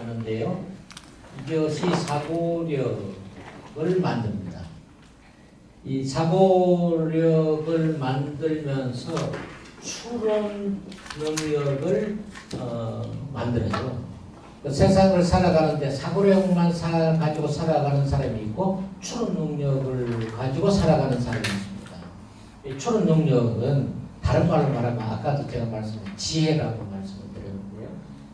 하는데요. 이것이 사고력을 만듭니다. 이 사고력을 만들면서 추론 능력을 만들어요. 그 세상을 살아가는데 사고력만 가지고 살아가는 사람이 있고 추론 능력을 가지고 살아가는 사람이 있습니다. 이 추론 능력은 다른 말로 말하면 아까도 제가 말씀드린 지혜라고 말씀을 드렸는데요.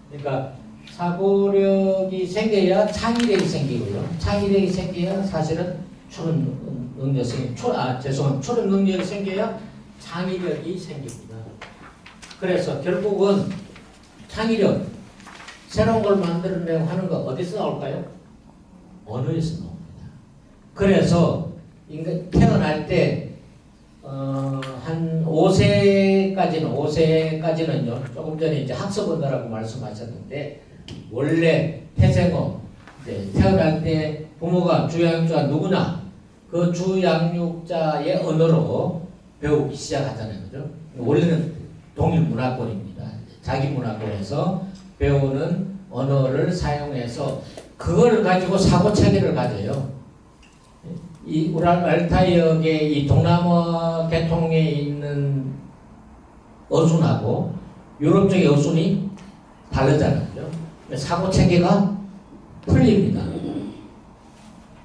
그러니까 사고력이 생겨야 창의력이 생기고요. 창의력이 생겨야 사실은 추론 능력이 추론 능력이 생겨야 창의력이 생깁니다. 그래서 결국은 창의력, 새로운 걸 만들어내고 하는 거 어디서 나올까요? 언어에서 나옵니다. 그래서 인간 태어날 때 한 5세까지는요. 조금 전에 이제 학습 언어라고 말씀하셨는데 원래 태생어 태어날 때 부모가 주양육자 누구나 그 주양육자의 언어로 배우기 시작하잖아요. 그죠? 원래는 동일 문화권입니다. 자기 문화권에서 배우는 언어를 사용해서 그걸 가지고 사고 체계를 가져요. 이 우랄 알타이역의 이 동남아 계통에 있는 어순하고 유럽 쪽의 어순이 다르잖아요. 사고 체계가 틀립니다.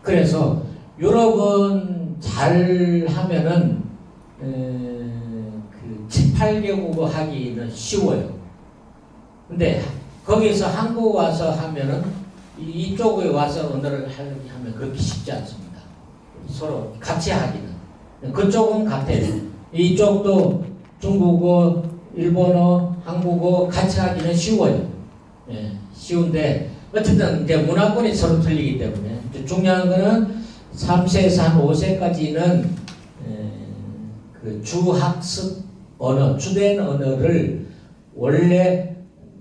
그래서 유럽은 잘 하면은 그 7, 8개국어 하기는 쉬워요. 근데 거기서 한국 와서 하면은 이쪽에 와서 언어를 하면 그렇게 쉽지 않습니다. 서로 같이 하기는. 그쪽은 같아요. 이쪽도 중국어, 일본어, 한국어 같이 하기는 쉬워요. 예, 쉬운데 어쨌든 이제 문화권이 서로 틀리기 때문에 중요한 거는 3세에서 한 5세까지는 그 주학습 언어, 주된 언어를 원래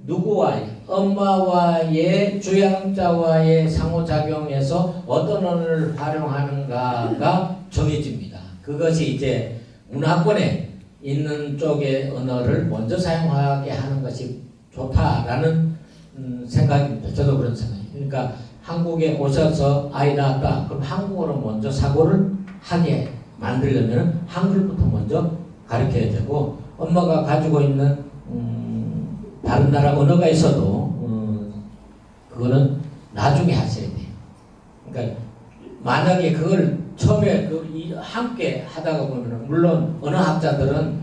누구와의 엄마와의 주양자와의 상호작용에서 어떤 언어를 활용하는가가 정해집니다. 그것이 이제 문화권에 있는 쪽의 언어를 먼저 사용하게 하는 것이 좋다라는 생각입니다. 저도 그런 생각이에요. 그러니까 한국에 오셔서 아이 낳았다. 그럼 한국어로 먼저 사고를 하게 만들려면 한글부터 먼저 가르쳐야 되고 엄마가 가지고 있는 다른 나라 언어가 있어도 그거는 나중에 하셔야 돼요. 그러니까 만약에 그걸 처음에 함께 하다가 보면 물론 언어학자들은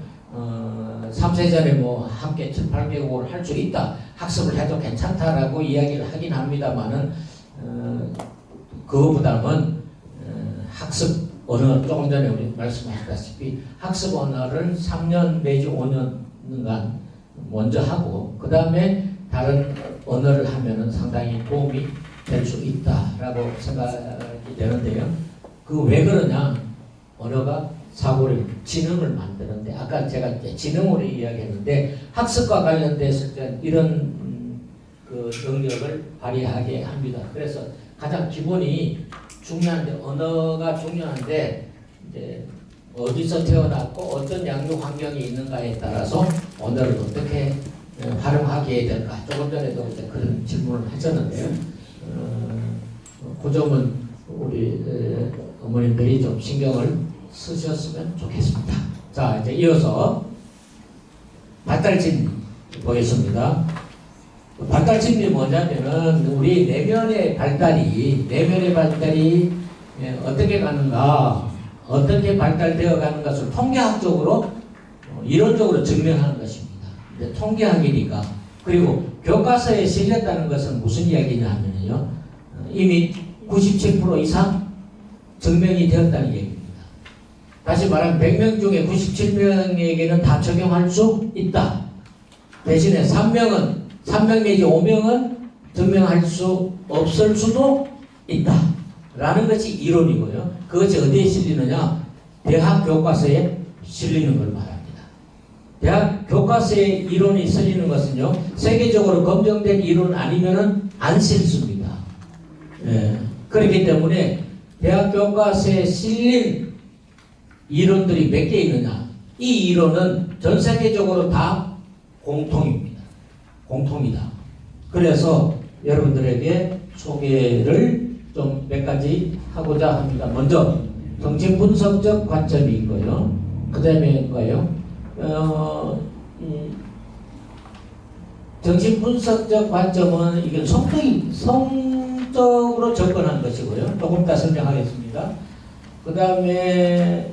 3세 전에 뭐 함께 7, 8개국어를 할 수 있다. 학습을 해도 괜찮다라고 이야기를 하긴 합니다만은 그거보다는 학습 언어 조금 전에 우리 말씀하셨다시피 학습 언어를 3년 내지 5년간 먼저 하고 그 다음에 다른 언어를 하면은 상당히 도움이 될 수 있다라고 생각이 되는데요. 그 왜 그러냐? 언어가 사고를 지능을 만드는데 아까 제가 지능으로 이야기했는데 학습과 관련됐을 때 이런 그 능력을 발휘하게 합니다. 그래서 가장 기본이 중요한데 언어가 중요한데 이제 어디서 태어났고 어떤 양육 환경이 있는가에 따라서 언어를 어떻게 활용하게 될까? 조금 전에도 그런 질문을 하셨는데요. 그 점은 우리 어머님들이 좀 신경을 쓰셨으면 좋겠습니다. 자, 이제 이어서 발달심리 보겠습니다. 발달심리 뭐냐면은 우리 내면의 발달이 어떻게 가는가, 어떻게 발달되어 가는 것을 통계학적으로 이론적으로 증명하는 것입니다. 통계학이니까. 그리고 교과서에 실렸다는 것은 무슨 이야기냐 하면요. 이미 97% 이상 증명이 되었다는 얘기입니다. 다시 말하면 100명 중에 97명에게는 다 적용할 수 있다. 대신에 3명 내지 5명은 증명할 수 없을 수도 있다. 라는 것이 이론이고요. 그것이 어디에 실리느냐? 대학 교과서에 실리는 걸 말합니다. 대학 교과서에 이론이 실리는 것은요, 세계적으로 검증된 이론 아니면은 안 실습니다. 예. 그렇기 때문에 대학 교과서에 실린 이론들이 몇 개 있느냐? 이 이론은 전 세계적으로 다 공통입니다. 공통이다. 그래서 여러분들에게 소개를 좀 몇 가지 하고자 합니다. 먼저 정신분석적 관점이 있고요. 그 다음에 뭐예요? 정신분석적 관점은 이게 성적으로 접근한 것이고요. 조금 이따 설명하겠습니다. 그 다음에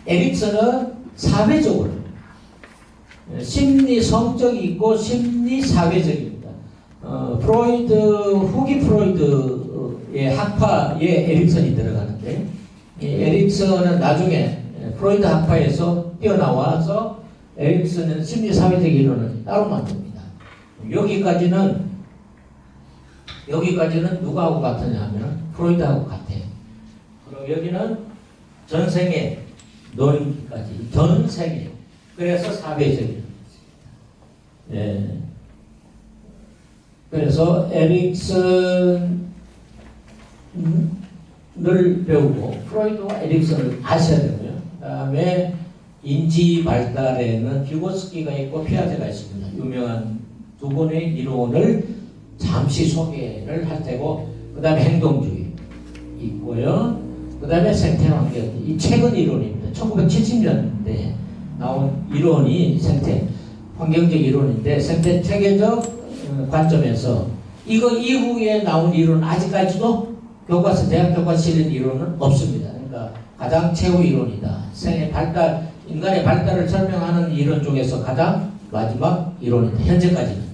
에릭슨은 사회적으로 심리 성적이 있고 심리 사회적입니다. 프로이드 후기 프로이드의 학파에 에릭슨이 들어가는데 이 에릭슨은 나중에 프로이드 학파에서 뛰어나와서 에릭슨은 심리 사회적 이론을 따로 만듭니다. 여기까지는 누구하고 같으냐 하면 프로이드하고 같아요. 그럼 여기는 전생의 논의까지 전생에 그래서 사회적인 예. 그래서 에릭슨을 배우고 프로이드와 에릭슨을 아셔야 되고요. 그다음에 인지 발달에는 뷰고스키가 있고 피아제가 있습니다. 유명한 두 분의 이론을 잠시 소개를 할 테고 그다음에 행동주의 있고요. 그다음에 생태환경 이 최근 이론입니다. 1970년대 나온 이론이 생태 환경적 이론인데 생태 체계적 관점에서 이거 이후에 나온 이론은 아직까지도 교과서 대학 교과서 실린 이론은 없습니다. 그러니까 가장 최후 이론이다. 생의 발달 인간의 발달을 설명하는 이론 중에서 가장 마지막 이론이다. 현재까지는요.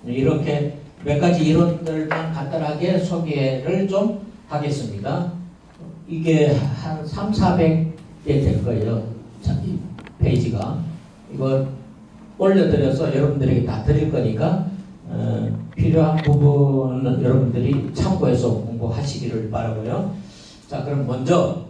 이렇게 몇 가지 이론들만 간단하게 소개를 좀 하겠습니다. 이게 한 300~400개 될 거예요. 이 페이지가. 이거 올려드려서 여러분들에게 다 드릴 거니까 필요한 부분은 여러분들이 참고해서 공부하시기를 바라고요. 자, 그럼 먼저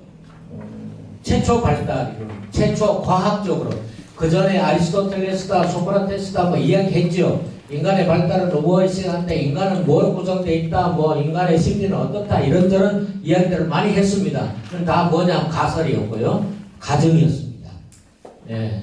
최초 발달 이론, 최초 과학적으로 그 전에 아리스토텔레스다, 소크라테스다 뭐 이야기했죠. 인간의 발달은 무엇이한데 인간은 뭐로 구성되어 있다, 뭐 인간의 심리는 어떻다 이런저런 이야기들을 많이 했습니다. 그건 다 뭐냐면 가설이었고요, 가정이었습니다. 예.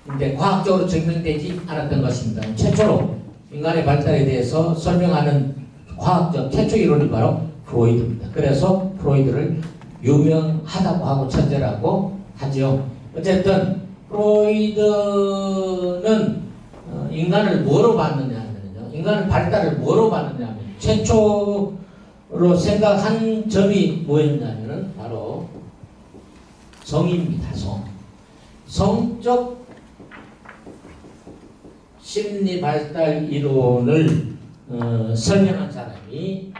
근데 과학적으로 증명되지 않았던 것입니다. 최초로 인간의 발달에 대해서 설명하는 과학적 최초 이론이 바로 프로이드입니다. 그래서 프로이드를 유명하다고 하고 천재라고 하죠. 어쨌든 프로이드는 인간을 뭐로 봤느냐 하면요. 인간의 발달을 뭐로 봤느냐 하면 최초로 생각한 점이 뭐였냐면은 바로 성입니다. 성적 심리 발달 이론을 설명한 사람이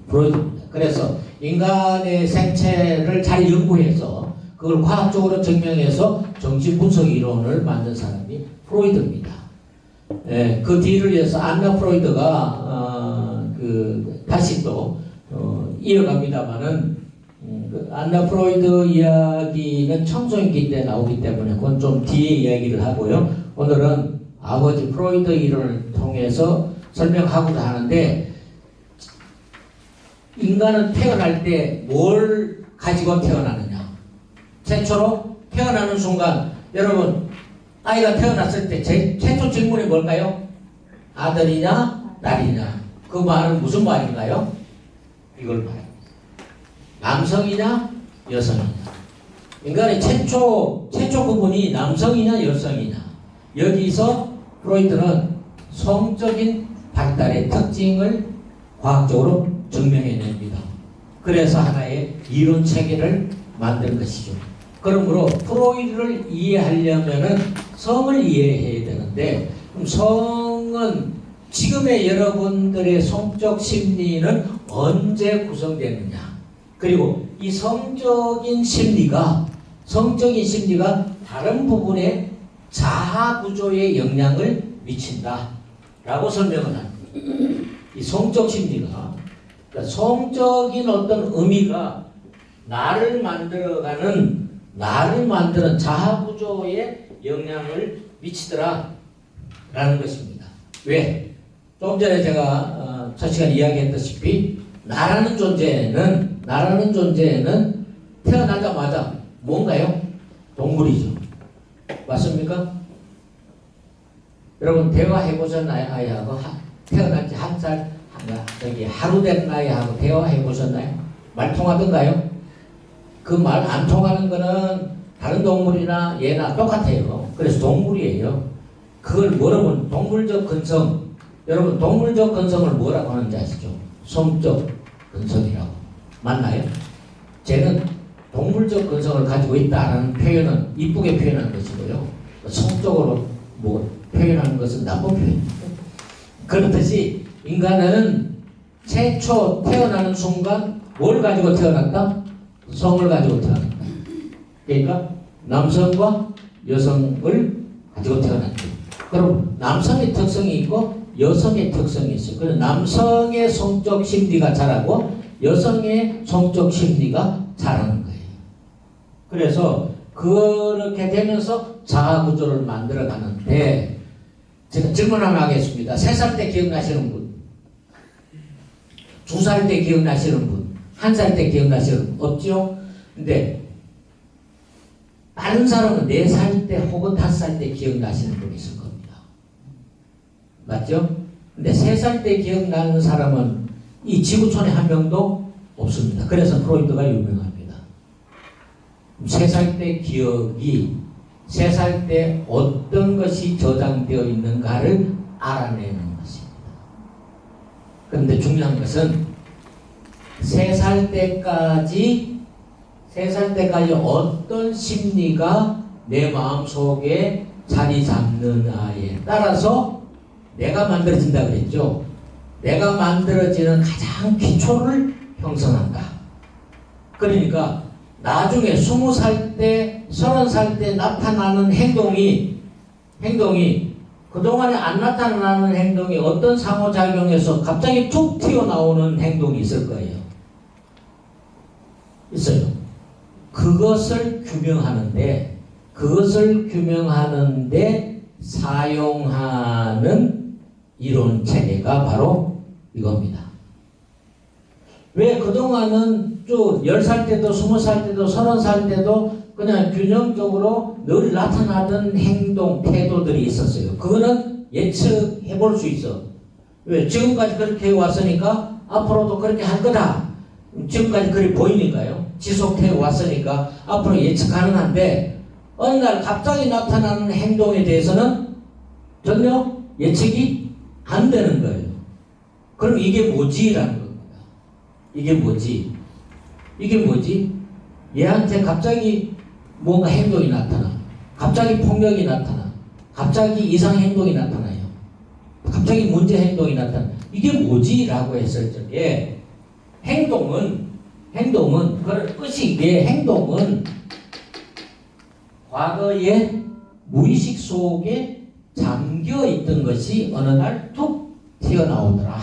프로이드입니다. 그래서 인간의 생체를 잘 연구해서 그걸 과학적으로 증명해서 정신분석 이론을 만든 사람이 프로이드입니다. 예, 그 뒤를 이어서 안나 프로이드가 다시 또 이어갑니다만은 그 안나 프로이드 이야기는 청소년기 때 나오기 때문에 그건 좀 뒤에 이야기를 하고요. 오늘은 아버지 프로이드 이론을 통해서 설명하고자 하는데 인간은 태어날 때 뭘 가지고 태어나느냐. 최초로 태어나는 순간 여러분 아이가 태어났을 때 최초 질문이 뭘까요? 아들이냐 딸이냐. 그 말은 무슨 말인가요? 이걸 말합니다. 남성이냐 여성이냐. 인간의 최초 부분이 남성이냐 여성이냐. 여기서 프로이드는 성적인 발달의 특징을 과학적으로 증명해냅니다. 그래서 하나의 이론 체계를 만든 것이죠. 그러므로 프로이드를 이해하려면은 성을 이해해야 되는데 그럼 성은 지금의 여러분들의 성적 심리는 언제 구성되느냐. 그리고 이 성적인 심리가 다른 부분에 자아 구조에 영향을 미친다라고 설명을 합니다. 이 성적 심리가 그러니까 성적인 어떤 의미가 나를 만드는 자아 구조에 영향을 미치더라라는 것입니다. 왜? 조금 전에 제가 첫 시간 이야기했다시피 나라는 존재는 태어나자마자 뭔가요? 동물이죠. 맞습니까? 여러분 대화해 보셨나요? 아이하고 태어난 지 한 살, 하루 된 아이하고 대화해 보셨나요? 말 통하던가요? 그 말 안 통하는 거는 다른 동물이나 얘나 똑같아요. 그래서 동물이에요. 그걸 뭐라고 동물적 근성. 여러분 동물적 근성을 뭐라고 하는지 아시죠? 성적 근성이라고. 맞나요? 쟤는 동물적 근성을 가지고 있다라는 표현은 이쁘게 표현하는 것이고요. 성적으로 뭐 표현하는 것은 나쁜 표현입니다. 그렇듯이 인간은 최초 태어나는 순간 뭘 가지고 태어났다? 성을 가지고 태어났다. 그러니까 남성과 여성을 가지고 태어났죠. 그럼 남성의 특성이 있고 여성의 특성이 있어요. 그래서 남성의 성적 심리가 자라고 여성의 성적 심리가 자라는 거예요. 그래서 그렇게 되면서 자아 구조를 만들어 가는데 제가 질문 하나 하겠습니다. 3살 때 기억나시는 분? 2살 때 기억나시는 분? 1살 때 기억나시는 분? 없죠? 근데 다른 사람은 4살 때 혹은 5살 때 기억나시는 분이 있을 겁니다. 맞죠? 근데 3살 때 기억나는 사람은 이 지구촌에 한 명도 없습니다. 그래서 프로이트가 유명합니다. 3살 때 기억이 3살 때 어떤 것이 저장되어 있는가를 알아내는 것입니다. 그런데 중요한 것은 3살 때까지 어떤 심리가 내 마음속에 자리 잡느냐에 따라서 내가 만들어진다 그랬죠. 내가 만들어지는 가장 기초를 형성한다. 그러니까 나중에 20살 때, 30살 때 나타나는 행동이 그동안에 안 나타나는 행동이 어떤 상호작용에서 갑자기 툭 튀어나오는 행동이 있을 거예요. 있어요. 그것을 규명하는데 사용하는 이론 체계가 바로 이겁니다. 왜 그동안은 쭉 10살 때도 20살 때도 30살 때도 그냥 균형적으로 늘 나타나던 행동, 태도들이 있었어요. 그거는 예측해 볼 수 있어. 왜? 지금까지 그렇게 왔으니까 앞으로도 그렇게 할 거다. 지금까지 그리 보이니까요. 지속해 왔으니까 앞으로 예측 가능한데 어느 날 갑자기 나타나는 행동에 대해서는 전혀 예측이 안 되는 거예요. 그럼 이게 뭐지라는 겁니다. 이게 뭐지? 얘한테 갑자기 뭔가 행동이 나타나. 갑자기 폭력이 나타나. 갑자기 이상 행동이 나타나요. 갑자기 문제 행동이 나타나. 이게 뭐지? 라고 했을 적에 행동은 그런 의식의 행동은 과거의 무의식 속에 잠겨 있던 것이 어느 날 툭 튀어나오더라.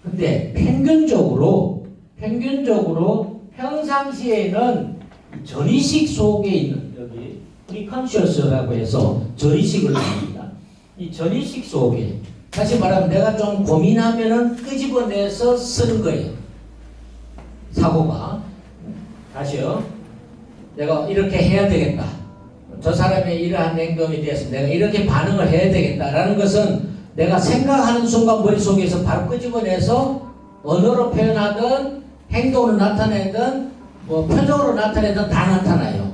근데 평균적으로 평상시에는 전의식 속에 있는 여기 프리컨셔스라고 해서 전의식을 합니다. 이 전의식 속에 다시 말하면 내가 좀 고민하면은 끄집어내서 쓰는 거예요. 사고가 다시요. 내가 이렇게 해야 되겠다. 저 사람의 이러한 행동에 대해서 내가 이렇게 반응을 해야 되겠다라는 것은 내가 생각하는 순간 머릿속에서 바로 끄집어내서 언어로 표현하든 행동으로 나타내든 뭐 표정으로 나타내든 다 나타나요.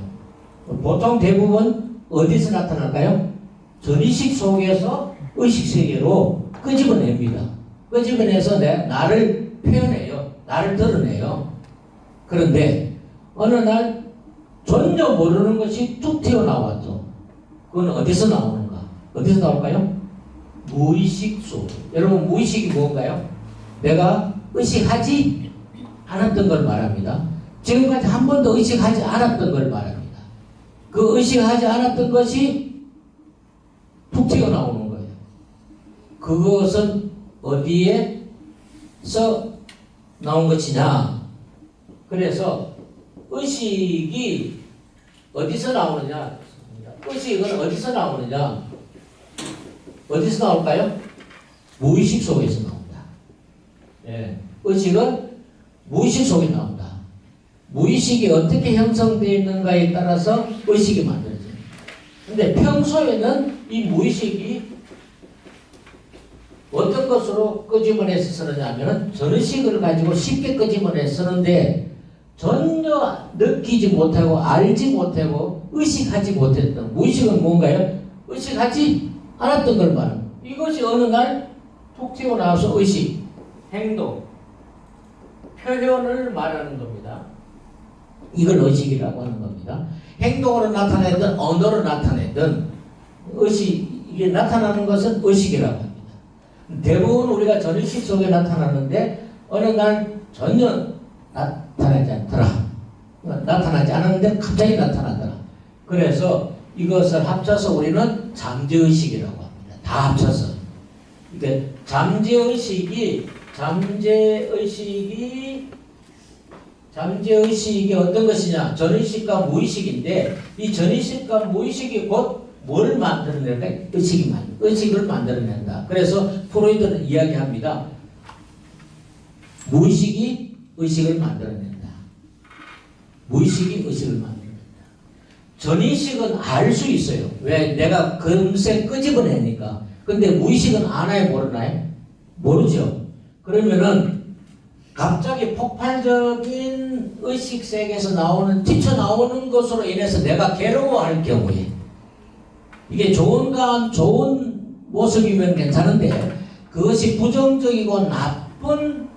보통 대부분 어디서 나타날까요? 전의식 속에서 의식세계로 끄집어냅니다. 끄집어내서 나를 표현해요. 나를 드러내요. 그런데 어느 날 전혀 모르는 것이 툭 튀어나왔죠. 그건 어디서 나오는가? 어디서 나올까요? 무의식 속. 여러분 무의식이 뭔가요? 내가 의식하지 않았던 걸 말합니다. 지금까지 한 번도 의식하지 않았던 걸 말합니다. 그 의식하지 않았던 것이 툭 튀어나오는 거예요. 그것은 어디에서 나온 것이냐? 그래서 의식이 어디서 나오느냐? 의식은 어디서 나오느냐? 어디서 나올까요? 무의식 속에서 나옵니다. 예, 의식은 무의식 속에 나온다. 무의식이 어떻게 형성되어 있는가에 따라서 의식이 만들어져요. 근데 평소에는 이 무의식이 어떤 것으로 끄집어내서 쓰느냐 하면은 전의식을 가지고 쉽게 끄집어내서 쓰는데 전혀 느끼지 못하고 알지 못하고 의식하지 못했던 무의식은 뭔가요? 의식하지 않았던 걸 말하는 이것이 어느 날 툭 튀고 나와서 의식, 행동, 표현을 말하는 겁니다. 이걸 의식이라고 하는 겁니다. 행동으로 나타내든 언어로 나타내든 이게 나타나는 것은 의식이라고 합니다. 대부분 우리가 전의식 속에 나타나는데 어느 날 전혀 나타나지 않더라. 나타나지 않았는데 갑자기 나타나더라. 그래서 이것을 합쳐서 우리는 잠재의식이라고 합니다. 다 합쳐서. 그러니까 잠재의식이 어떤 것이냐? 전의식과 무의식인데 이 전의식과 무의식이 곧 뭘 만들어낸다? 의식을 만들어낸다. 그래서 프로이드는 이야기합니다. 무의식이 의식을 만들어낸다. 무의식이 의식을 만들어낸다. 전의식은 알 수 있어요. 왜? 내가 금세 끄집어내니까. 근데 무의식은 아나요? 모르나요? 모르죠. 그러면은 갑자기 폭발적인 의식 세계에서 튀쳐나오는 것으로 인해서 내가 괴로워할 경우에 이게 좋은 모습이면 괜찮은데 그것이 부정적이고 나쁜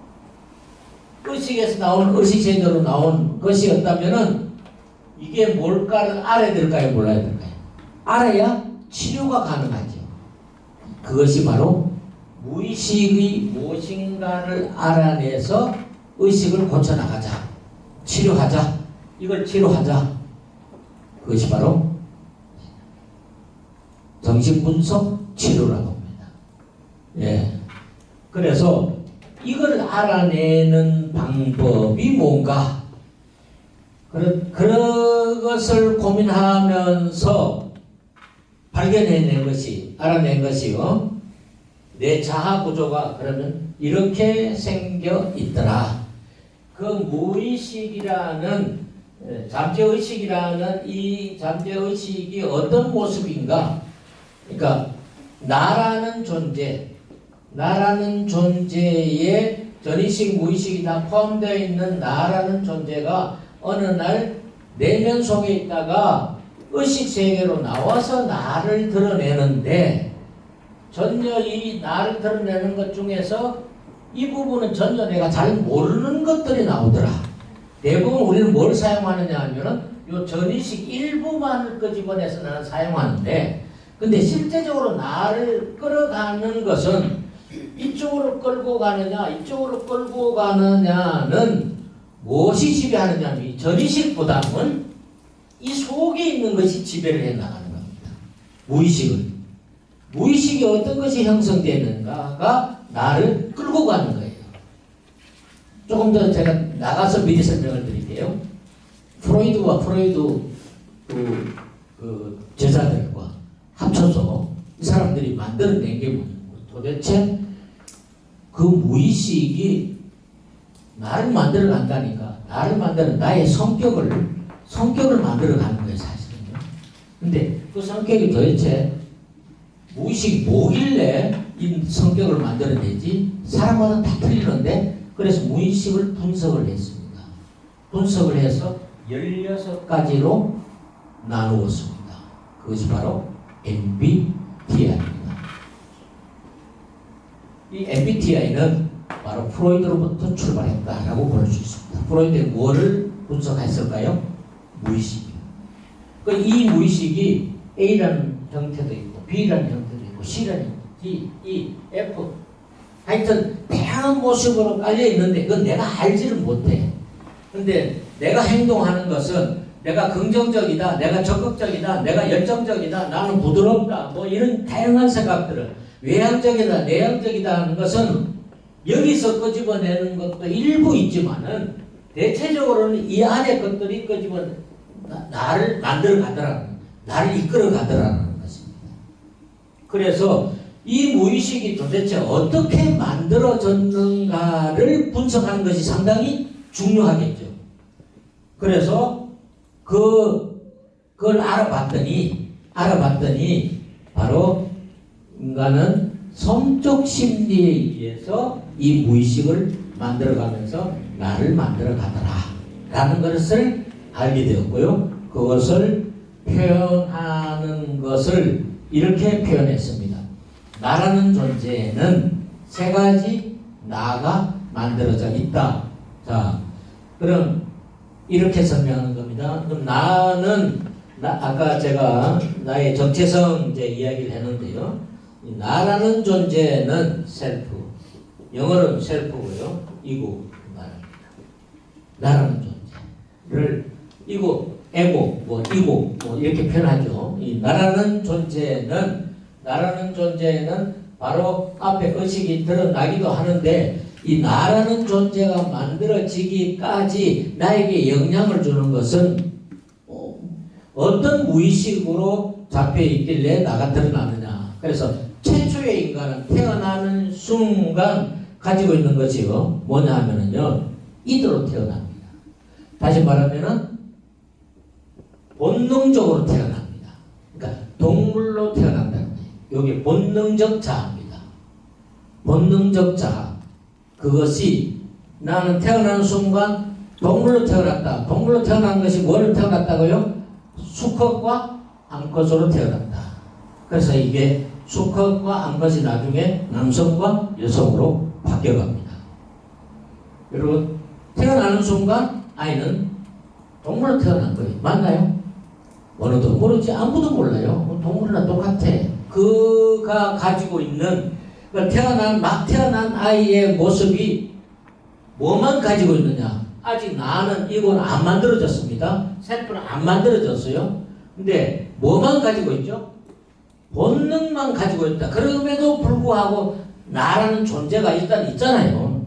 의식에서 나온 의식 세계로 나온 것이었다면은 이게 뭘까를 알아야 될까요? 몰라야 될까요? 알아야 치료가 가능하죠. 그것이 바로 무의식이 무엇인가를 알아내서 의식을 고쳐나가자. 치료하자. 이걸 치료하자. 그것이 바로 정신분석 치료라고 합니다. 예. 그래서 이걸 알아내는 방법이 뭔가? 그런 것을 고민하면서 알아낸 것이요. 내 자아 구조가 그러면 이렇게 생겨 있더라. 그 무의식이라는 잠재의식이라는 이 잠재의식이 어떤 모습인가? 그러니까 나라는 존재에 전의식, 무의식이 다 포함되어 있는 나라는 존재가 어느 날 내면 속에 있다가 의식 세계로 나와서 나를 드러내는데 전혀 이 나를 드러내는 것 중에서 이 부분은 전혀 내가 잘 모르는 것들이 나오더라. 대부분 우리는 뭘 사용하느냐 하면은 요 전의식 일부만을 끄집어내서 나는 사용하는데 근데 실제적으로 나를 끌어가는 것은 이쪽으로 끌고 가느냐 이쪽으로 끌고 가느냐는 무엇이 지배하느냐 이 전의식보다는 이 속에 있는 것이 지배를 해 나가는 겁니다. 무의식이 어떤 것이 형성되는가가 나를 끌고 가는 거예요. 조금 더 제가 나가서 미리 설명을 드릴게요. 프로이드와 프로이드 제자들과 합쳐서 이 사람들이 만들어낸 게 뭐냐면 도대체 그 무의식이 나를 만들어 간다니까 나를 만드는 나의 성격을 만들어 가는 거예요 사실은요. 근데 그 성격이 도대체 무의식이 뭐길래 이 성격을 만들어내지? 사람마다 다 틀리는데 그래서 무의식을 분석을 했습니다. 분석을 해서 16가지로 나누었습니다. 그것이 바로 MBTI입니다. 이 MBTI는 바로 프로이드로부터 출발했다라고 볼 수 있습니다. 프로이드는 뭐를 분석했을까요? 무의식이요. 이 무의식이 A라는 형태도 있고 B라는 형태도 있고 C라는 D, E, F 하여튼 다양한 모습으로 깔려 있는데 그건 내가 알지를 못해. 근데 내가 행동하는 것은 내가 긍정적이다, 내가 적극적이다, 내가 열정적이다, 나는 부드럽다 뭐 이런 다양한 생각들을 외향적이다, 내향적이다 하는 것은 여기서 끄집어내는 것도 일부 있지만은 대체적으로는 이 안에 것들이 나를 만들어 가더라는, 나를 이끌어 가더라는 것입니다. 그래서 이 무의식이 도대체 어떻게 만들어졌는가를 분석하는 것이 상당히 중요하겠죠. 그래서 그걸 알아봤더니 바로 인간은 성적 심리에 의해서 이 무의식을 만들어가면서 나를 만들어가더라 라는 것을 알게 되었고요. 그것을 표현하는 것을 이렇게 표현했습니다. 나라는 존재는 세 가지 나가 만들어져 있다. 자, 그럼 이렇게 설명하는 겁니다. 그럼 아까 제가 나의 정체성 이제 이야기를 했는데요. 나라는 존재는 셀프, 영어로는 셀프고요. 이고 말합니다. 나라는 존재를 이고, 에고, 이고 이렇게 표현하죠. 이 나라는 존재는 바로 앞에 의식이 드러나기도 하는데 이 나라는 존재가 만들어지기까지 나에게 영향을 주는 것은 어떤 무의식으로 잡혀 있길래 나가 드러나느냐. 그래서 최초의 인간은 태어나는 순간 가지고 있는 것이요. 뭐냐 하면은요. 이대로 태어납니다. 다시 말하면은 본능적으로 태어납니다. 그러니까 동물로 태어난다는 거예요. 이게 본능적 자아입니다. 본능적 자아. 그것이 나는 태어나는 순간 동물로 태어났다. 동물로 태어난 것이 뭐를 태어났다고요? 수컷과 암컷으로 태어났다. 그래서 이게 수컷과 암컷이 나중에 남성과 여성으로 바뀌어갑니다. 여러분 태어나는 순간 아이는 동물로 태어난 거예요. 맞나요? 어느도 모르지. 아무도 몰라요. 동물이나 똑같아. 그가 가지고 있는 막 태어난 아이의 모습이 뭐만 가지고 있느냐? 아직 나는 이건 안 만들어졌습니다. 셀프는 안 만들어졌어요. 근데 뭐만 가지고 있죠? 본능만 가지고 있다. 그럼에도 불구하고 나라는 존재가 일단 있잖아요.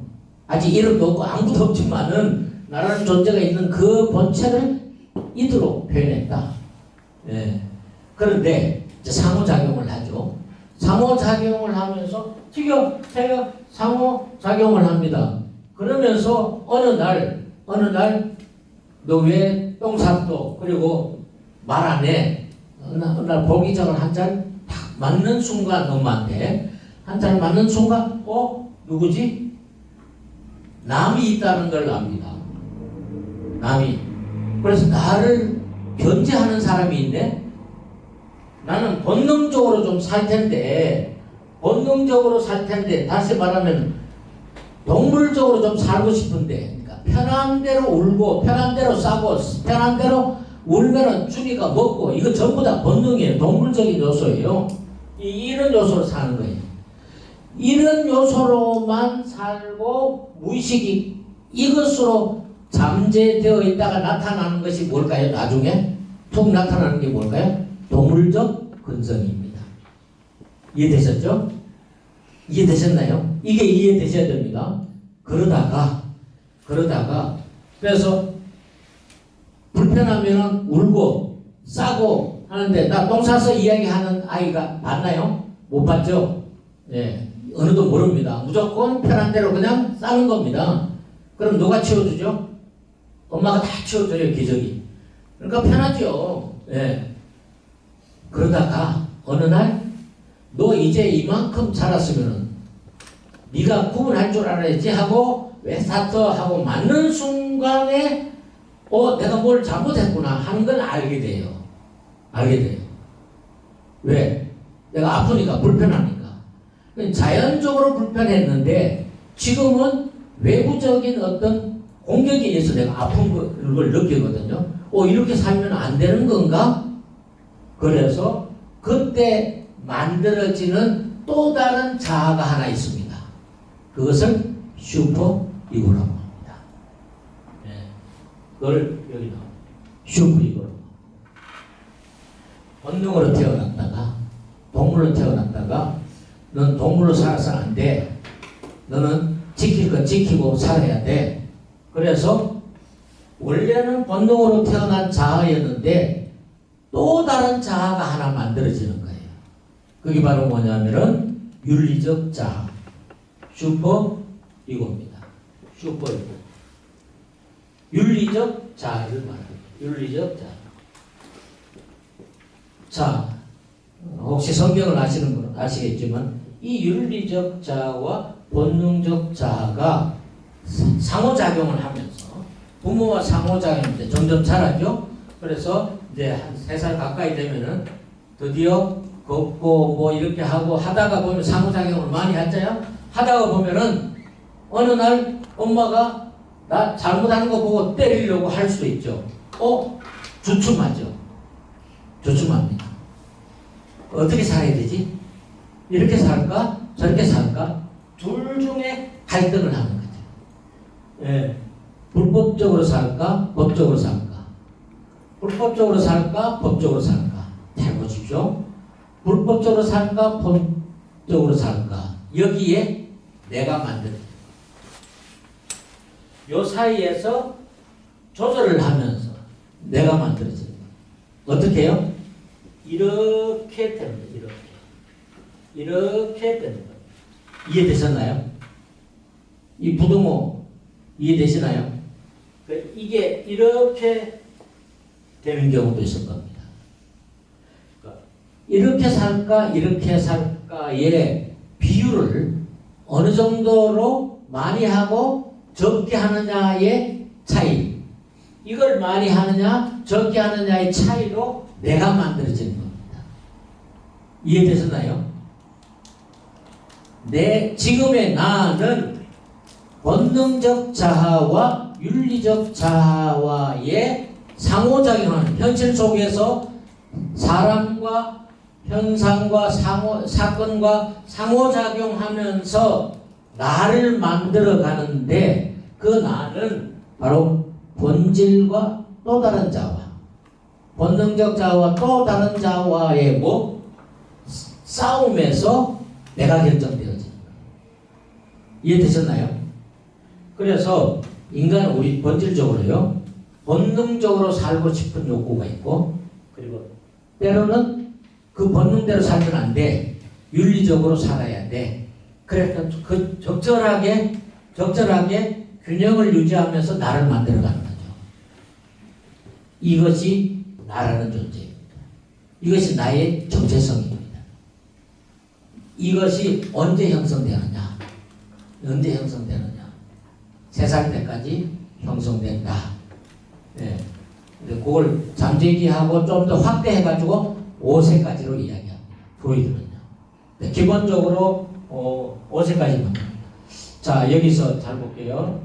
아직 이름도 없고 아무도 없지만은 나라는 존재가 있는 그 본체를 이대로 표현했다. 예. 그런데 이제 상호작용을 하죠. 상호작용을 하면서 지금 제가 상호작용을 합니다. 그러면서 어느 날 너 왜 똥 샀어? 그리고 말 안 해. 어느 날 보기장을 한 잔 딱 맞는 순간 엄마한테 한 잔 맞는 순간 누구지? 남이 있다는 걸 압니다. 남이. 그래서 나를 견제하는 사람이 있네. 나는 본능적으로 좀 살 텐데 다시 말하면 동물적으로 좀 살고 싶은데, 그러니까 편한 대로 울고 편한 대로 싸고 편한 대로 울면은 주니까 먹고, 이거 전부 다 본능이에요. 동물적인 요소예요. 이런 요소로 사는 거예요. 이런 요소로만 살고 무의식이 이것으로 잠재되어 있다가 나타나는 것이 뭘까요? 나중에 툭 나타나는 게 뭘까요? 동물적 근성입니다. 이해되셨죠? 이해되셨나요? 이게 이해되셔야 됩니다. 그러다가 그래서 불편하면 울고 싸고 하는데, 나 똥 싸서 이야기하는 아이가 봤나요? 못 봤죠? 예. 어느도 모릅니다. 무조건 편한 대로 그냥 싸는 겁니다. 그럼 누가 치워주죠? 엄마가 다 치워줘요, 기저귀. 그러니까 편하죠. 예. 그러다가 어느 날 너 이제 이만큼 자랐으면은 네가 구분할 줄 알아야지 하고 왜 샀어 하고 맞는 순간에 내가 뭘 잘못했구나 하는 걸 알게 돼요. 왜? 내가 아프니까, 불편하니까. 자연적으로 불편했는데 지금은 외부적인 어떤 공격에 의해서 내가 아픈 걸 느끼거든요. 이렇게 살면 안 되는 건가? 그래서 그때 만들어지는 또 다른 자아가 하나 있습니다. 그것을 슈퍼 이고라고 합니다. 네. 그걸 여기 나옵니다. 슈퍼 이고라고. 본능으로 태어났다가 동물로 태어났다가 넌 동물로 살아서 안 돼. 너는 지킬 건 지키고 살아야 돼. 그래서 원래는 본능으로 태어난 자아였는데 또 다른 자아가 하나 만들어지는 거예요. 그게 바로 뭐냐면은 윤리적 자아, 슈퍼 이고입니다. 슈퍼 이고. 윤리적 자아를 말합니다. 윤리적 자아. 자, 혹시 성경을 아시는 분은 아시겠지만 이 윤리적 자아와 본능적 자아가 상호작용을 하면서 부모와 상호작용인데 점점 자라죠. 그래서 이제 한 3살 가까이 되면은 드디어 걷고 뭐 이렇게 하고 하다가 보면 상호작용을 많이 하잖아요. 하다가 보면은 어느 날 엄마가 나 잘못하는 거 보고 때리려고 할 수도 있죠. 주춤하죠. 주춤합니다. 어떻게 살아야 되지? 이렇게 살까? 저렇게 살까? 둘 중에 갈등을 하는 거죠. 예. 불법적으로 살까? 법적으로 살까? 불법적으로 살까? 법적으로 살까? 잘 보십시오. 불법적으로 살까? 법적으로 살까? 여기에 내가 만든 요 사이에서 조절을 하면서 내가 만들어지는 거예요. 어떻게 해요? 이렇게 되는 거예요. 이렇게 되는 거예요. 이해되셨나요? 이 부등호 이해되시나요? 이게 이렇게 되는 경우도 있을 겁니다. 이렇게 살까 이렇게 살까의 비율을 어느 정도로 많이 하고 적게 하느냐의 차이, 이걸 많이 하느냐 적게 하느냐의 차이로 내가 만들어지는 겁니다. 이해되셨나요? 지금의 나는 본능적 자아와 윤리적 자아와의 상호작용하는, 현실 속에서 사람과 현상과 사건과 상호작용하면서 나를 만들어 가는데, 그 나는 바로 본질과 또 다른 자와, 본능적 자와 또 다른 자와의 싸움에서 내가 결정되어지는 거예요. 이해되셨나요? 그래서 인간은 우리 본질적으로요, 본능적으로 살고 싶은 욕구가 있고, 그리고 때로는 그 본능대로 살면 안 돼. 윤리적으로 살아야 돼. 그래서 그 적절하게 균형을 유지하면서 나를 만들어가는 거죠. 이것이 나라는 존재입니다. 이것이 나의 정체성입니다. 이것이 언제 형성되느냐? 언제 형성되느냐? 3살 때까지 형성된다. 네. 그걸 잠재기하고 좀 더 확대해가지고 5세까지로 이야기합니다. 프로이드는요. 네, 기본적으로 5세까지만. 자, 여기서 잘 볼게요.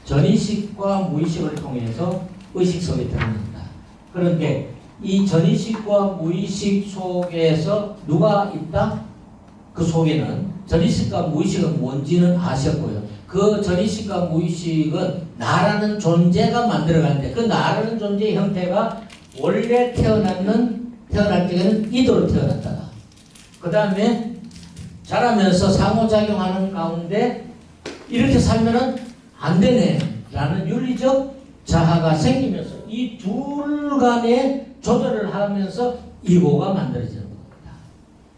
전의식과 무의식을 통해서 의식 속에 들어간다. 그런데 이 전의식과 무의식 속에서 누가 있다? 그 속에는 전의식과 무의식은 뭔지는 아셨고요. 그 전의식과 무의식은 나라는 존재가 만들어가는데, 그 나라는 존재의 형태가 원래 태어날 때는 이도로 태어났다가, 그 다음에 자라면서 상호작용하는 가운데 이렇게 살면은 안 되네 라는 윤리적 자아가 생기면서 이 둘 간의 조절을 하면서 이고가 만들어지는 겁니다.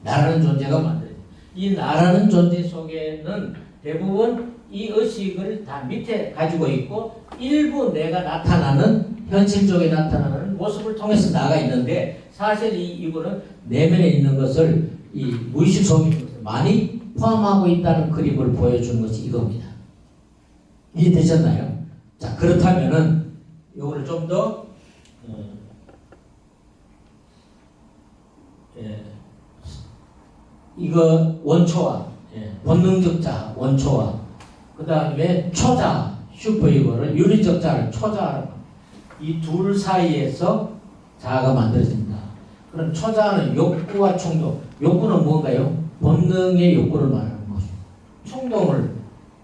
나라는 존재가 만들어져요. 이 나라는 존재 속에는 대부분 이 의식을 다 밑에 가지고 있고, 일부 내가 나타나는, 현실적에 나타나는 모습을 통해서 나가 있는데, 사실 이거는 내면에 있는 것을 이 무의식 속에 있는 것을 많이 포함하고 있다는 그림을 보여주는 것이 이겁니다. 이해되셨나요? 자, 그렇다면은 이거를 좀 더 이거 원초와 본능적 자 원초와 그 다음에 초자 슈퍼이거를 윤리적 자를 초자, 이 둘 사이에서 자아가 만들어진다. 그럼 초자는 욕구와 충동. 욕구는 뭔가요? 본능의 욕구를 말하는 것이고, 충동을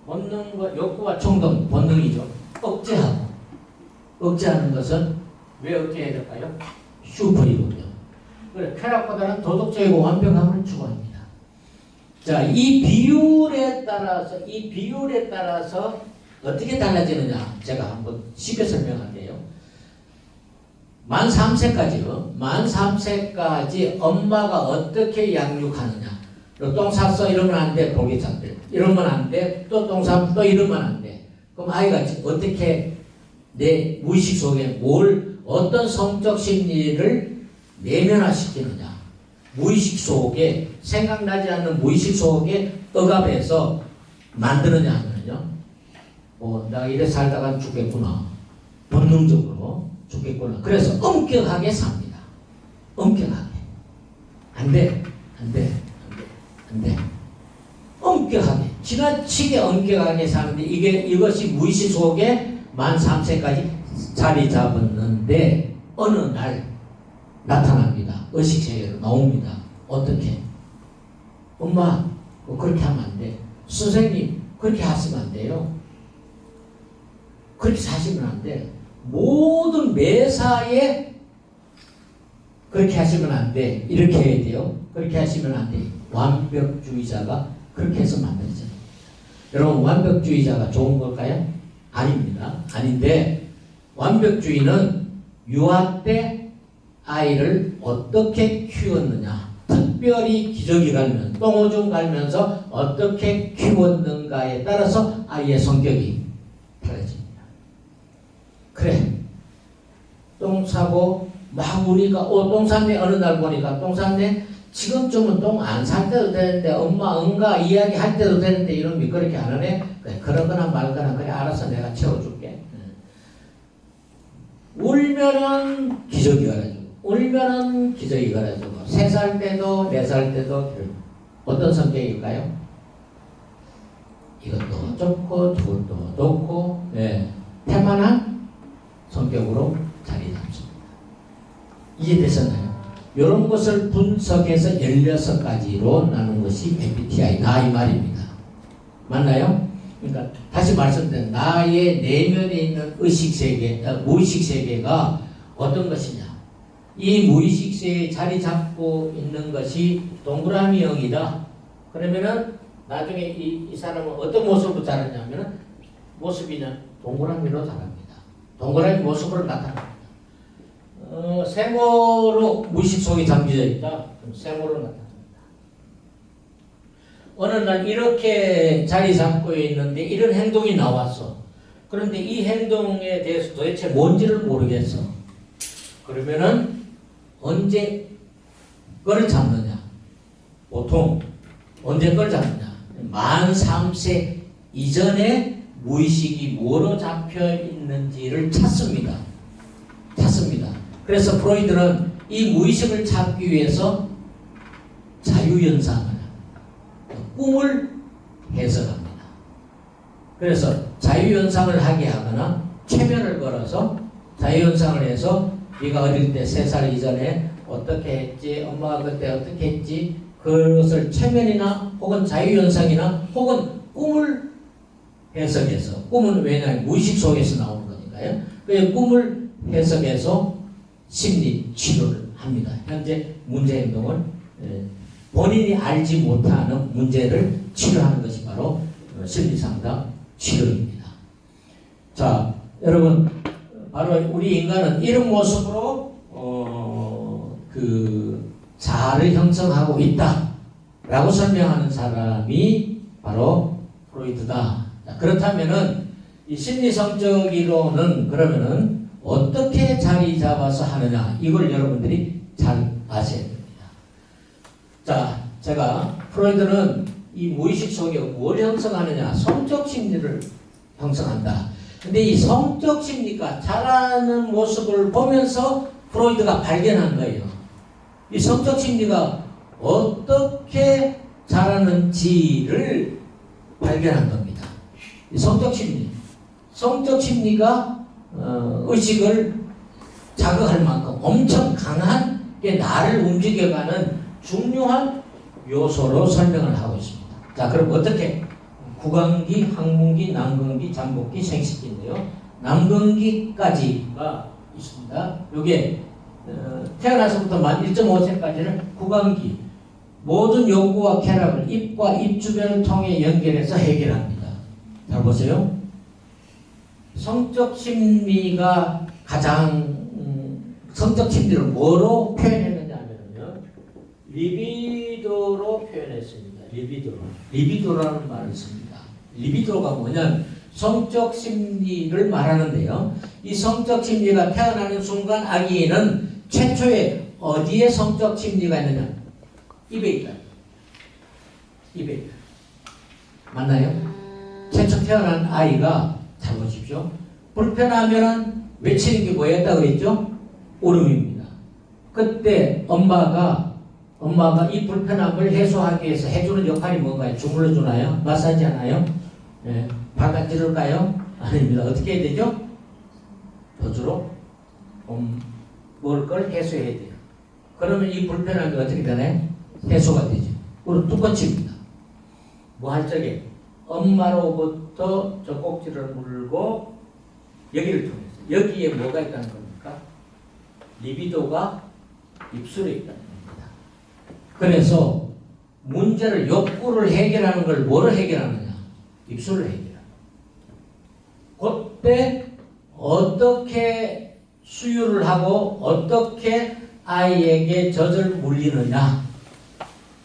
본능과 욕구와 충동, 본능이죠. 억제하는 것은 왜 억제해야 될까요? 슈퍼이거죠. 그래, 쾌락보다는 도덕적이고 완벽함을 추구합니다. 자, 이 비율에 따라서 어떻게 달라지느냐, 제가 한번 쉽게 설명할게요. 만 3세까지요. 만 3세까지 엄마가 어떻게 양육하느냐. 똥 쌌어 이러면 안 돼. 돌기장들 이러면 안 돼. 또 똥 싸면 또 이러면 안 돼. 그럼 아이가 어떻게 내 무의식 속에 어떤 성적 심리를 내면화시키느냐. 무의식 속에, 생각나지 않는 무의식 속에 억압해서 만드느냐 하면요, 내가 이래 살다가 죽겠구나, 본능적으로 죽겠구나, 그래서 엄격하게 삽니다. 엄격하게. 안 돼. 엄격하게, 지나치게 엄격하게 사는데, 이것이 무의식 속에 만 3세까지 자리 잡았는데 어느 날 나타납니다. 의식세계로 나옵니다. 어떻게? 엄마, 그렇게 하면 안 돼. 선생님, 그렇게 하시면 안 돼요. 그렇게 사시면 안 돼. 모든 매사에 그렇게 하시면 안 돼. 이렇게 해야 돼요. 그렇게 하시면 안 돼. 완벽주의자가 그렇게 해서 만들어져요. 여러분, 완벽주의자가 좋은 걸까요? 아닙니다. 아닌데, 완벽주의는 유아 때 아이를 어떻게 키웠느냐, 특별히 기저귀 갈면, 똥오줌 갈면서 어떻게 키웠는가에 따라서 아이의 성격이 달라집니다. 그래, 똥 싸고 막 우리가 똥 쌌네, 어느 날 보니까 똥 쌌네, 지금쯤은 똥 안 살 때도 되는데, 엄마 응가 이야기 할 때도 되는데, 이놈이 그렇게 안 하네? 그래, 그러거나 말거나, 그래, 알아서 내가 채워줄게. 울면은 기저귀 갈아주고, 울면은 기저귀 갈아주고, 3살 때도 4살 때도. 어떤 성격일까요? 이것도 좋고 저것도 좋고, 태만한 성격으로 자리 잡습니다. 이해되셨나요? 이런 것을 분석해서 16가지로 나눈 것이 MBTI, 나 이 말입니다. 맞나요? 그러니까 다시 말씀드린, 나의 내면에 있는 의식세계, 무의식세계가 어떤 것이냐. 이 무의식세계에 자리 잡고 있는 것이 동그라미형이다. 그러면은 나중에 이 사람은 어떤 모습으로 자라냐면은, 모습이냐, 동그라미로 자랍니다. 동그라미 모습으로 나타납니다. 세모로 무의식 속에 잠겨져 있다. 그럼 세모로 나타납니다. 어느 날 이렇게 자리 잡고 있는데 이런 행동이 나왔어. 그런데 이 행동에 대해서 도대체 뭔지를 모르겠어. 그러면은 언제 걸 잡느냐? 보통 언제 걸 잡느냐? 만 3세 이전에 무의식이 뭐로 잡혀 있는지를 찾습니다. 그래서 프로이드는 이 무의식을 찾기 위해서 자유현상을, 꿈을 해석합니다. 그래서 자유현상을 하게 하거나 최면을 걸어서 자유현상을 해서 네가 어릴 때 3살 이전에 어떻게 했지, 엄마가 그때 어떻게 했지, 그것을 최면이나 혹은 자유현상이나 혹은 꿈을 해석해서, 꿈은 왜냐하면 무의식 속에서 나오는 거니까요. 그 꿈을 해석해서 심리 치료를 합니다. 현재 문제 행동을 본인이 알지 못하는 문제를 치료하는 것이 바로 심리상담 치료입니다. 자, 여러분, 바로 우리 인간은 이런 모습으로 그 자아를 형성하고 있다라고 설명하는 사람이 바로 프로이드다. 자, 그렇다면은 이 심리성적 이론은 그러면은 어떻게 자리 잡아서 하느냐, 이걸 여러분들이 잘 아셔야 됩니다. 자, 제가 프로이드는 이 무의식 속에 뭘 형성하느냐, 성적 심리를 형성한다. 근데 이 성적 심리가 자라는 모습을 보면서 프로이드가 발견한 거예요. 이 성적 심리가 어떻게 자라는지를 발견한 겁니다. 이 성적 심리가 의식을 자극할 만큼 엄청 강한 게 나를 움직여가는 중요한 요소로 설명을 하고 있습니다. 자, 그럼 어떻게? 구강기, 항문기, 난근기, 잠복기, 생식기인데요. 난근기까지가 있습니다. 요게 태어나서부터 만 1.5세까지는 구강기, 모든 욕구와 쾌락을 입과 입 주변을 통해 연결해서 해결합니다. 잘 보세요. 성적 심리가 가장 성적 심리를 뭐로 표현했느냐 하면요, 리비도로 표현했습니다. 리비도라는 말을 씁니다. 리비도가 뭐냐면 성적 심리를 말하는데요. 이 성적 심리가 태어나는 순간 아기는 최초에 어디에 성적 심리가 있느냐? 입에 있다. 입에 있다. 맞나요? 최초 태어난 아이가, 잘 보십시오. 불편하면은 외치는 게 뭐였다 그랬죠? 울음입니다. 그때 엄마가 이 불편함을 해소하기 위해서 해주는 역할이 뭔가요? 주물러 주나요? 마사지 하나요? 네. 바닥 찌를까요? 아닙니다. 어떻게 해야 되죠? 도주로 먹을 걸 해소해야 돼요. 그러면 이 불편함이 어떻게 되나요? 해소가 되죠. 그리고 뚜껑칩니다. 뭐 할 적에 엄마로부터 젖꼭지를 물고 여기를 통해서 여기에 뭐가 있다는 겁니까? 리비도가 입술에 있다는 겁니다. 그래서 문제를 욕구를 해결하는 걸 뭐를 해결하느냐? 입술을 해결합니다. 그때 어떻게 수유를 하고 어떻게 아이에게 젖을 물리느냐?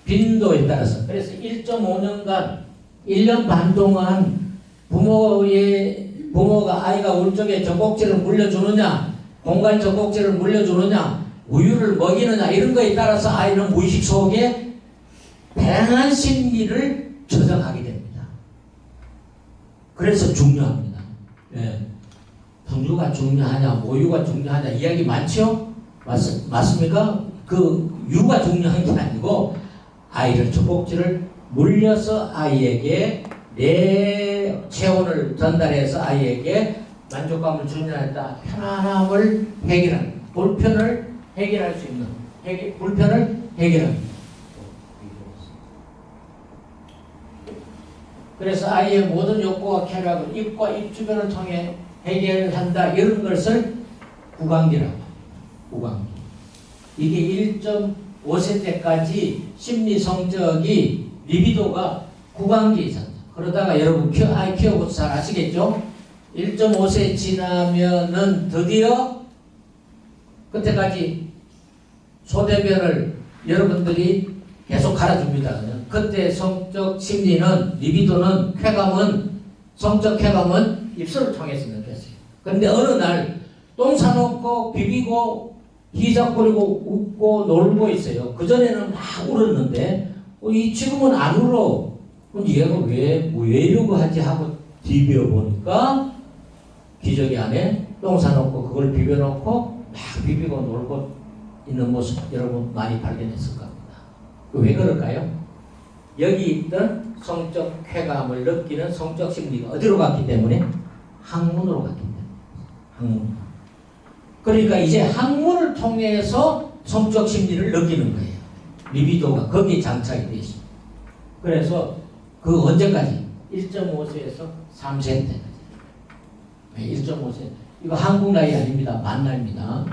빈도에 따라서. 그래서 1.5년간 1년 반 동안 부모가 아이가 울 적에 젖꼭지를 물려주느냐, 공간 젖꼭지를 물려주느냐, 우유를 먹이느냐, 이런 거에 따라서 아이는 무의식 속에 다양한 심리를 저장하게 됩니다. 그래서 중요합니다. 예. 분유가 중요하냐, 모유가 중요하냐, 이야기 많죠? 맞습니까? 그 유가 중요한 게 아니고 아이를 젖꼭지를 물려서 아이에게 내 체온을 전달해서 아이에게 만족감을 주느냐에 편안함을 해결하는, 불편을 해결할 수 있는, 불편을 해결합니다. 그래서 아이의 모든 욕구와 쾌락을 입과 입 주변을 통해 해결한다. 이런 것을 구강기라고 합니다. 구강기. 이게 1.5세 때까지 심리 성적이 리비도가 구강기에 있습니다. 그러다가 여러분 아이 키워보셔서 잘 아시겠죠? 1.5세 지나면은 드디어 그때까지 소대변을 여러분들이 계속 갈아줍니다. 그때 성적 심리는, 리비도는, 쾌감은, 성적 쾌감은 입술을 통해서 느꼈어요. 그런데 어느 날 똥 싸놓고 비비고 희작거리고 웃고 놀고 있어요. 그전에는 막 울었는데 지금은 안 울어. 얘가 왜 이러고 하지 하고 비벼보니까 기저귀 안에 똥 싸놓고 그걸 비벼놓고 막 비비고 놀고 있는 모습 여러분 많이 발견했을 겁니다. 왜 그럴까요? 여기 있던 성적 쾌감을 느끼는 성적 심리가 어디로 갔기 때문에? 항문으로 갔기 때문에. 항문. 그러니까 이제 항문을 통해서 성적 심리를 느끼는 거예요. 리비도가 거기에 장착이 되어 있습니다. 그래서 그 언제까지? 1.5세에서 3세 때까지. 1.5세. 이거 한국 나이 아닙니다. 만 나이입니다.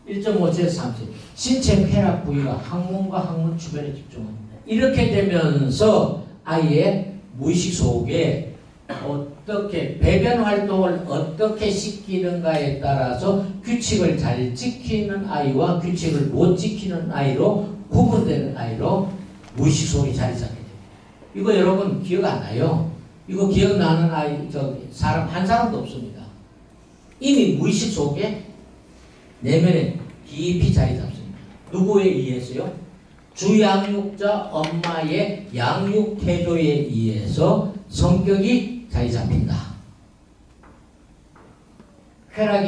1.5세에서 3세. 신체 쾌락 부위가 항문과 항문 주변에 집중합니다. 이렇게 되면서 아이의 무의식 속에 어떻게 배변 활동을 어떻게 시키는가에 따라서 규칙을 잘 지키는 아이와 규칙을 못 지키는 아이로 구분되는 아이로 무의식 속에 자리 잡게 됩니다. 이거 여러분 기억 안 나요? 이거 기억나는 아이 사람 한 사람도 없습니다. 이미 무의식 속에 내면에 깊이 자리 잡습니다. 누구에 의해서요? 주양육자 엄마의 양육 태도에 의해서 성격이 자리 잡힌다. 쾌락.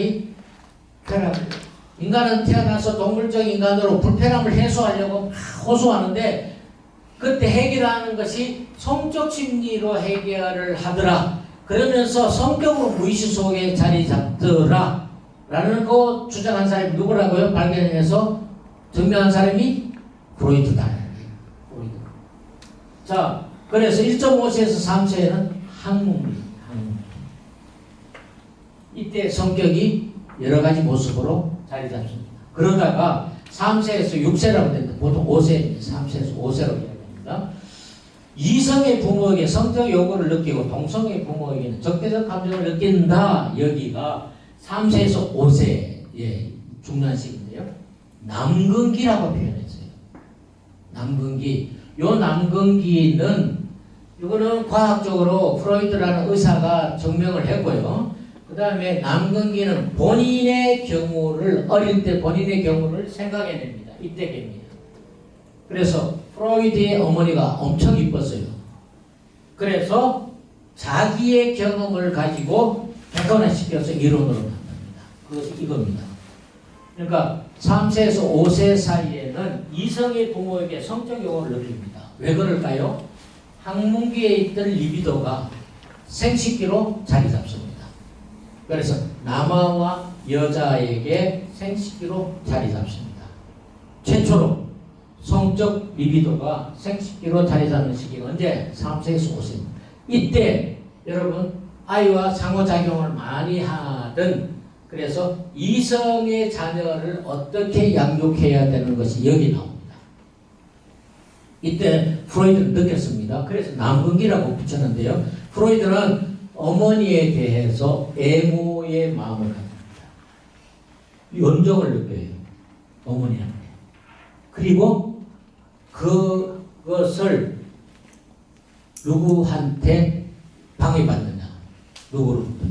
인간은 태어나서 동물적 인간으로 불편함을 해소하려고 호소하는데 그때 해결하는 것이 성적 심리로 해결을 하더라. 그러면서 성격으로 무의식 속에 자리 잡더라. 라는 거 주장한 사람이 누구라고요? 발견해서 증명한 사람이 프로이트다. 자, 그래서 1.5세에서 3세에는 항문입니다. 이때 성격이 여러 가지 모습으로 자리 잡습니다. 그러다가 3세에서 6세라고 됩니다. 보통 5세, 3세에서 5세라고 이야기합니다. 이성의 부모에게 성적 요구를 느끼고 동성의 부모에게는 적대적 감정을 느낀다. 여기가 3세에서 5세의 중요한 시기인데요. 남근기라고 표현했어요. 남근기. 요 남근기는 이거는 과학적으로 프로이트라는 의사가 증명을 했고요. 그 다음에 남근기는 본인의 경우를 어릴 때 본인의 경우를 생각해냅니다. 이때 됩니다. 그래서 프로이드의 어머니가 엄청 이뻤어요. 그래서 자기의 경험을 가지고 객관화시켜서 이론으로 만듭니다. 그것이 이겁니다. 그러니까 3세에서 5세 사이에는 이성의 부모에게 성적 욕구를 느낍니다. 왜 그럴까요? 항문기에 있던 리비도가 생식기로 자리 잡습니다. 그래서 남아와 여자에게 생식기로 자리 잡습니다. 최초로 성적 리비도가 생식기로 자리 잡는 시기가 언제? 3세에서 5세입니다. 이때 여러분 아이와 상호작용을 많이 하던, 그래서 이성의 자녀를 어떻게 양육해야 되는 것이 여기 나옵니다. 이때 프로이드는 느꼈습니다. 그래서 남근기라고 붙였는데요. 프로이드는 어머니에 대해서 애모의 마음을 갖습니다. 연정을 느껴요. 어머니한테. 그리고 그것을 누구한테 방해받느냐? 누구로부터?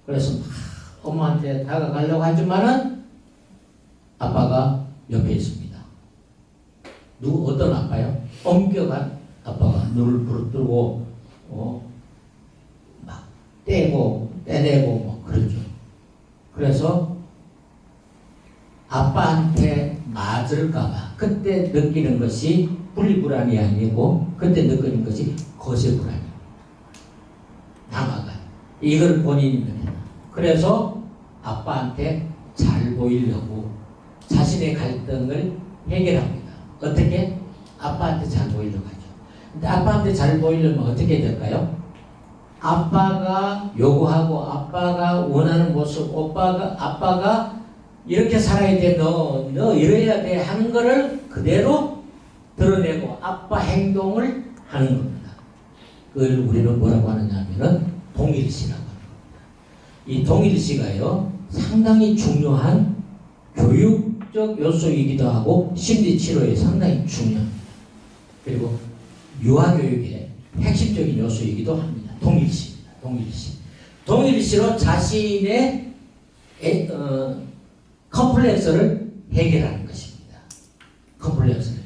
그래서 엄마한테 다가가려고 하지만은 아빠가 옆에 있습니다. 어떤 아빠요? 엄격한 아빠가 눈을 부릅뜨고 막 떼고 떼내고 뭐 그러죠. 그래서 아빠한테 맞을까봐 그때 느끼는 것이 분리불안이 아니고 그때 느끼는 것이 거세불안입니다. 남아가 이걸 본인이 느낀다. 그래서 아빠한테 잘 보이려고 자신의 갈등을 해결합니다. 어떻게? 아빠한테 잘 보이려고 하죠. 근데 아빠한테 잘 보이려면 어떻게 될까요? 아빠가 요구하고 아빠가 원하는 모습, 아빠가 이렇게 살아야 돼, 너 이래야 돼 하는 거를 그대로 드러내고 아빠 행동을 하는 겁니다. 그걸 우리는 뭐라고 하느냐 하면은 동일시라고 합니다. 이 동일시가요 상당히 중요한 교육적 요소이기도 하고 심리치료에 상당히 중요합니다. 그리고 유아교육의 핵심적인 요소이기도 합니다. 동일시입니다. 동일시로 자신의 컴플렉스를 해결하는 것입니다. 컴플렉스를.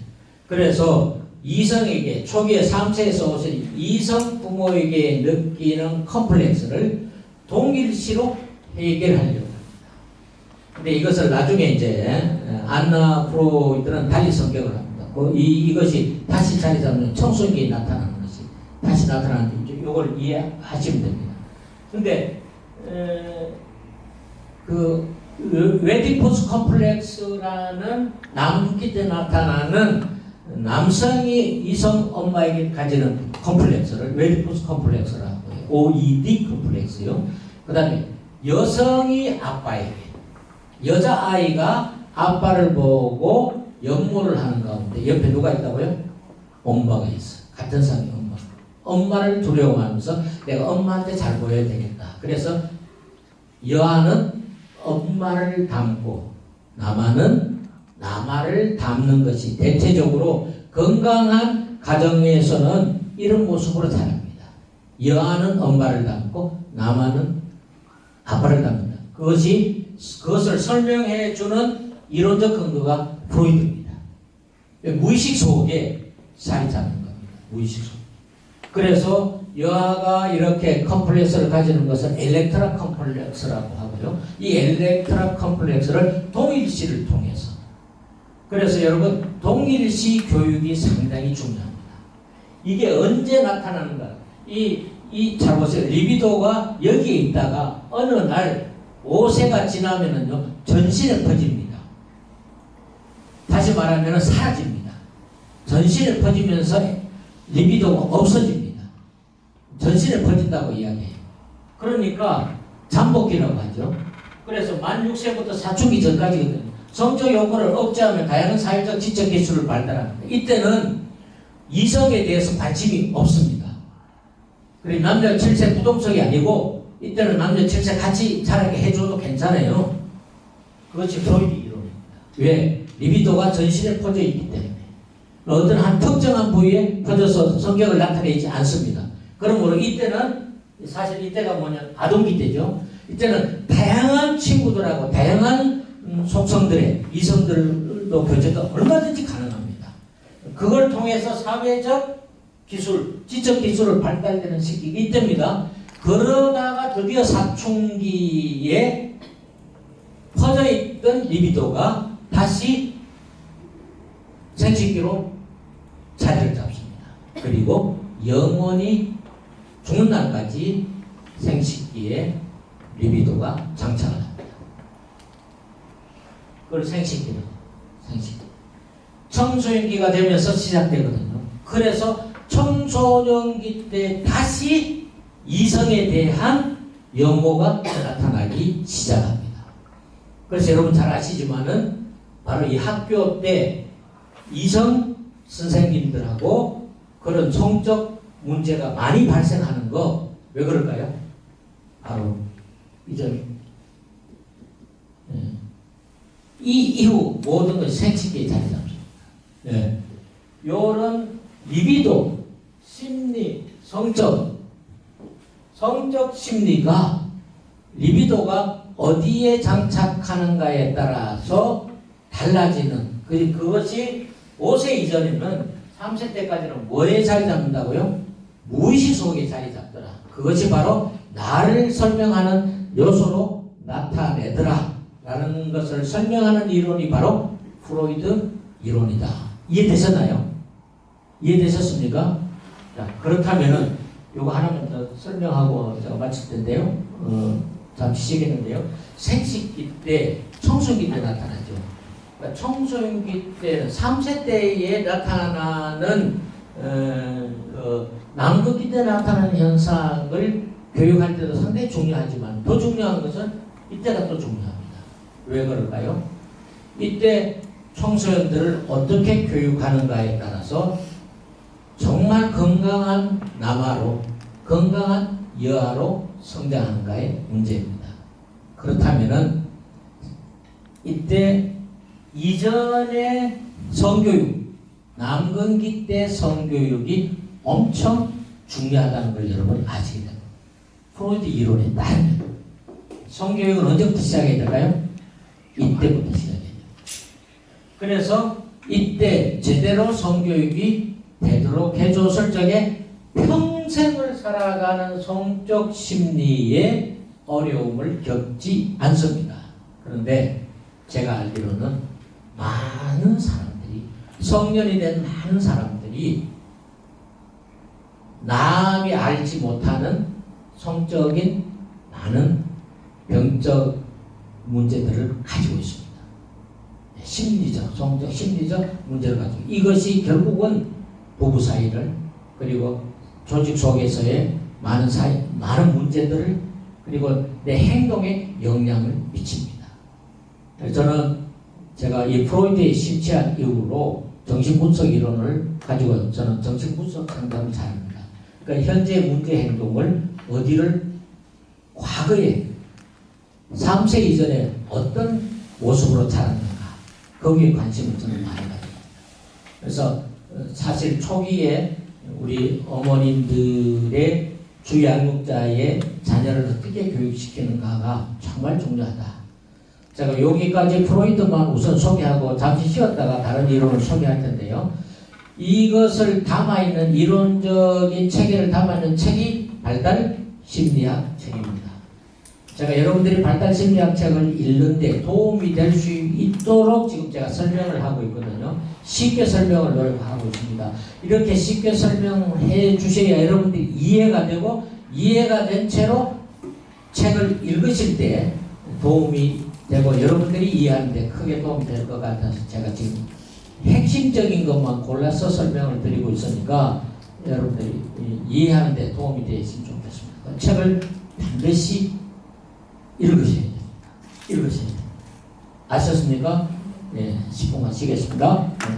그래서 이성에게 초기에 3세에서 5세 이성 부모에게 느끼는 컴플렉스를 동일시로 해결하려고 합니다. 근데 이것을 나중에 이제 안나 프로이드는 달리 성격을 합니다. 이것이 다시 자리 잡는 청소년기에 나타나는 것이 다시 나타나는 게 이걸 이해하시면 됩니다. 근데 웨디포스 컴플렉스라는 남기 때 나타나는 남성이 이성 엄마에게 가지는 컴플렉스를 웨디포스 컴플렉스라고 해요. OED 컴플렉스요. 그 다음에 여성이 아빠에게, 여자아이가 아빠를 보고 연모를 하는 가운데 옆에 누가 있다고요? 엄마가 있어. 같은 상의 엄마. 엄마를 두려워하면서 내가 엄마한테 잘 보여야 되겠다. 그래서 여아는 엄마를 닮고 남아를 닮는 것이 대체적으로 건강한 가정에서는 이런 모습으로 자랍니다. 여아는 엄마를 닮고 남아는 아빠를 닮는다. 그것을 설명해 주는 이론적 근거가 프로이드입니다. 무의식 속에 자리 잡는 겁니다. 무의식 속. 그래서 여아가 이렇게 컴플렉스를 가지는 것은 엘렉트라 컴플렉스라고 하고요. 이 엘렉트라 컴플렉스를 동일시를 통해서. 그래서 여러분 동일시 교육이 상당히 중요합니다. 이게 언제 나타나는가? 잘 보세요. 리비도가 여기에 있다가 어느 날 5세가 지나면은요 전신에 퍼집니다. 다시 말하면 사라집니다. 전신에 퍼지면서 리비도가 없어집니다. 전신에 퍼진다고 이야기해요. 그러니까 잠복기라고 하죠. 그래서 만 6세부터 사춘기 전까지거든요. 성적 욕구를 억제하면 다양한 사회적 지적 기술을 발달합니다. 이때는 이성에 대해서 관심이 없습니다. 그리고 남녀 7세 부동석이 아니고 이때는 남녀 7세 같이 자라게 해줘도 괜찮아요. 그것이 프로이드 이론입니다. 왜? 리비도가 전신에 퍼져 있기 때문에. 어떤 한 특정한 부위에 퍼져서 성격을 나타내지 않습니다. 그러므로 이때는 사실 이때가 아동기 때죠. 이때는 다양한 친구들하고 다양한 속성들의 이성들도 교제가 얼마든지 가능합니다. 그걸 통해서 사회적 기술, 지적 기술을 발달되는 시기가 이때입니다. 그러다가 드디어 사춘기에 퍼져 있던 리비도가 다시 생식기로 자리를 잡습니다. 그리고 영원히 죽는 날까지 생식기에 리비도가 장착을 합니다. 그걸 생식기는 생식기. 청소년기가 되면서 시작되거든요. 그래서 청소년기 때 다시 이성에 대한 연모가 나타나기 시작합니다. 그래서 여러분 잘 아시지만은 바로 이 학교 때 이성 선생님들하고 그런 성적 문제가 많이 발생하는 거 왜 그럴까요? 바로 이 점입니다. 이 이후 모든 것이 생식기에 자리 잡습니다. 네. 요런 리비도, 심리, 성적 심리가 리비도가 어디에 장착하는가에 따라서 달라지는 그것이 5세 이전에는 3세 때까지는 뭐에 자리 잡는다고요? 무의식 속에 자리 잡더라. 그것이 바로 나를 설명하는 요소로 나타내더라 라는 것을 설명하는 이론이 바로 프로이드 이론이다. 이해되셨나요? 이해되셨습니까? 자, 그렇다면은 요거 하나만 더 설명하고 제가 마칠 텐데요. 잠시 쉬겠는데요. 생식기 때, 청소년기 때 나타나죠. 그러니까 청소년기 때는 3세 때에 나타나는 남극기 때 나타나는 현상을 교육할 때도 상당히 중요하지만 더 중요한 것은 이때가 또 중요합니다. 왜 그럴까요? 이때 청소년들을 어떻게 교육하는가에 따라서 정말 건강한 남아로, 건강한 여아로 성장하는가의 문제입니다. 그렇다면은 이때 이전의 성교육, 남근기 때 성교육이 엄청 중요하다는 걸 여러분 아시게 됩니다. 프로이드 이론에 따르면 성교육은 언제부터 시작해야 될까요? 이때부터 시작해야 돼요. 그래서 이때 제대로 성교육이 되도록 해줬을 적에 평생을 살아가는 성적 심리의 어려움을 겪지 않습니다. 그런데 제가 알기로는 많은 사람들이, 성년이 된 많은 사람들이 남이 알지 못하는 성적인 많은 병적 문제들을 가지고 있습니다. 심리적, 성적, 심리적 문제를 가지고 이것이 결국은 부부 사이를 그리고 조직 속에서의 많은 문제들을 그리고 내 행동에 영향을 미칩니다. 저는 제가 이 프로이드의 심취한 이후로 정신분석 이론을 가지고 저는 정신분석 상담을 잘합니다. 그러니까 현재 문제 행동을 어디를 과거에 3세 이전에 어떤 모습으로 자랐는가 거기에 관심을 저는 많이 가집니다. 그래서 사실 초기에 우리 어머님들의 주양육자의 자녀를 어떻게 교육시키는가가 정말 중요하다. 제가 여기까지 프로이드만 우선 소개하고 잠시 쉬었다가 다른 이론을 소개할 텐데요. 이것을 담아있는 이론적인 체계를 담아있는 책이 발달심리학 책입니다. 제가 여러분들이 발달심리학 책을 읽는데 도움이 될 수 있도록 지금 제가 설명을 하고 있거든요. 쉽게 설명을 노력하고 있습니다. 이렇게 쉽게 설명해 주셔야 여러분들이 이해가 되고 이해가 된 채로 책을 읽으실 때 도움이 되고 여러분들이 이해하는 데 크게 도움이 될 것 같아서 제가 지금 핵심적인 것만 골라서 설명을 드리고 있으니까 여러분들이 이해하는 데 도움이 되었으면 좋겠습니다. 책을 반드시 읽으셔야 됩니다. 읽으셔야 됩니다. 아셨습니까? 네, 10분만 쉬겠습니다. 네.